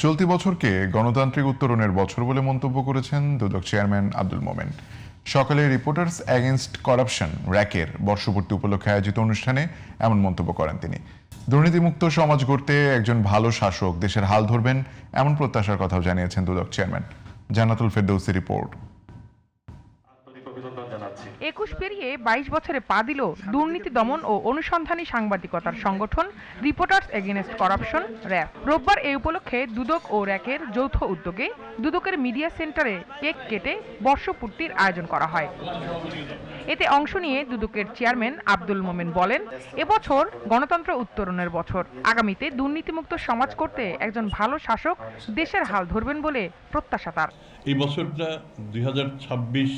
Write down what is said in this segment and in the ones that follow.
চলতি বছরকে গণতান্ত্রিক উত্তরণের বছর বলে মন্তব্য করেছেন দুদক চেয়ারম্যান আব্দুল মোমেন। সকালে রিপোর্টার্স এগেইনস্ট করাপশন র্যাকের বর্ষপূর্তি উপলক্ষে আয়োজিত অনুষ্ঠানে এমন মন্তব্য করেন তিনি। দুর্নীতিমুক্ত সমাজ গড়তে একজন ভালো শাসক দেশের হাল ধরবেন এমন প্রত্যাশার কথাও জানিয়েছেন দুদক চেয়ারম্যান। জান্নাতুল ফেরদৌসী রিপোর্ট। 21 পেরিয়ে 22 বছরে পা দিল দুর্নীতি দমন ও অনুসন্ধানী সাংবাদিকতার সংগঠন রিপোর্টার্স এগেইনস্ট করাপশন র্যাব। রোববার এই উপলক্ষে দুদক ও র্যাকের যৌথ উদ্যোগে দুদকের মিডিয়া সেন্টারে কেক কেটে বর্ষপূর্তির আয়োজন করা হয়। এতে অংশ নিয়ে দুদকের চেয়ারম্যান আব্দুল মোমেন বলেন, এবছর গণতন্ত্র উত্তরণের বছর। আগামীতে দুর্নীতিমুক্ত সমাজ করতে একজন ভালো শাসক দেশের হাল ধরবেন বলে প্রত্যাশা তার। এই বছরটা 2026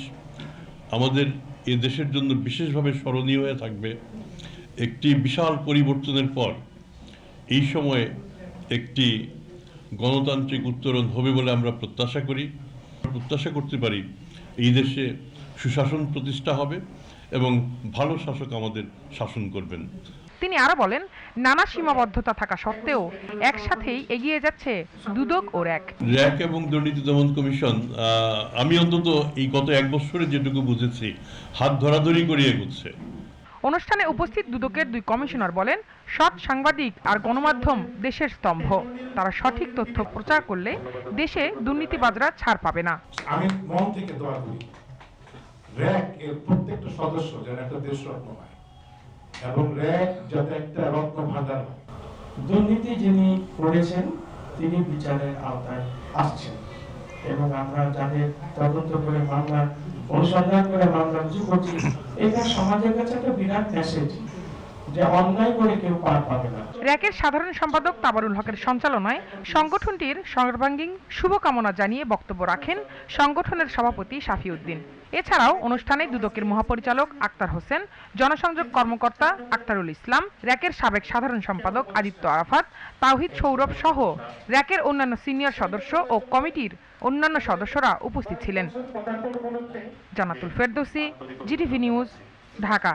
আমাদের এ দেশের জন্য বিশেষভাবে স্মরণীয় হয়ে থাকবে। একটি বিশাল পরিবর্তনের পর এই সময়ে একটি গণতান্ত্রিক উত্তরণ হবে বলে আমরা প্রত্যাশা করতে পারি এই দেশে সুশাসন প্রতিষ্ঠা হবে এবং ভালো শাসক আমাদের শাসন করবেন। তিনি আরো বলেন, নানা সীমাবদ্ধতা থাকা সত্ত্বেও একসাথেই এগিয়ে যাচ্ছে দুদক ও র্যাক এবং দুর্নীতি দমন কমিশন। আমি অন্তত এই গত এক বছরে যেটুকু বুঝেছি হাত ধরাধরি করে এগোচ্ছে। অনুষ্ঠানে উপস্থিত দুদকের 2 কমিশনার বলেন, সৎ সাংবাদিক আর গণমাধ্যম দেশের স্তম্ভ। তারা সঠিক তথ্য প্রচার করলে দেশে দুর্নীতিবাজরা ছাড় পাবে না। আমি মন থেকে দোয়া করি র্যাক এর প্রত্যেকটা সদস্য যেন একটা দেশরত্ন হয় এবং র্যাক যাতে একটা রত্ন ভান্ডার হয়। দুর্নীতি যিনি করেছেন তিনি বিচারের আওতায় আসছেন এবং আমরা যাদের তদন্ত করে মামলা অনুসন্ধান করে মামলা রুজু করছি, এটা সমাজের কাছে একটা বিরাট মেসেজ যে অন্যায় করে কেউ পার পাবে না। র্যাকের সাধারণ সম্পাদক তাবারুল হকের সঞ্চালনায় সংগঠনটির সর্বাঙ্গীন শুভকামনা জানিয়ে বক্তব্য রাখেন সংগঠনের সভাপতি শাফিউদ্দিন। এছাড়াও অনুষ্ঠানে দুদকের মহাপরিচালক আক্তার হোসেন, জনসংযোগ কর্মকর্তা আক্তারুল ইসলাম, র্যাকের সাবেক সাধারণ সম্পাদক আদিত্য আরাফাত, তাওহিদ সৌরভ সহ র্যাকের অন্যান্য সিনিয়র সদস্য ও কমিটির অন্যান্য সদস্যরা উপস্থিত ছিলেন। জান্নাতুল ফেরদৌসী, জিটিভি নিউজ, ঢাকা।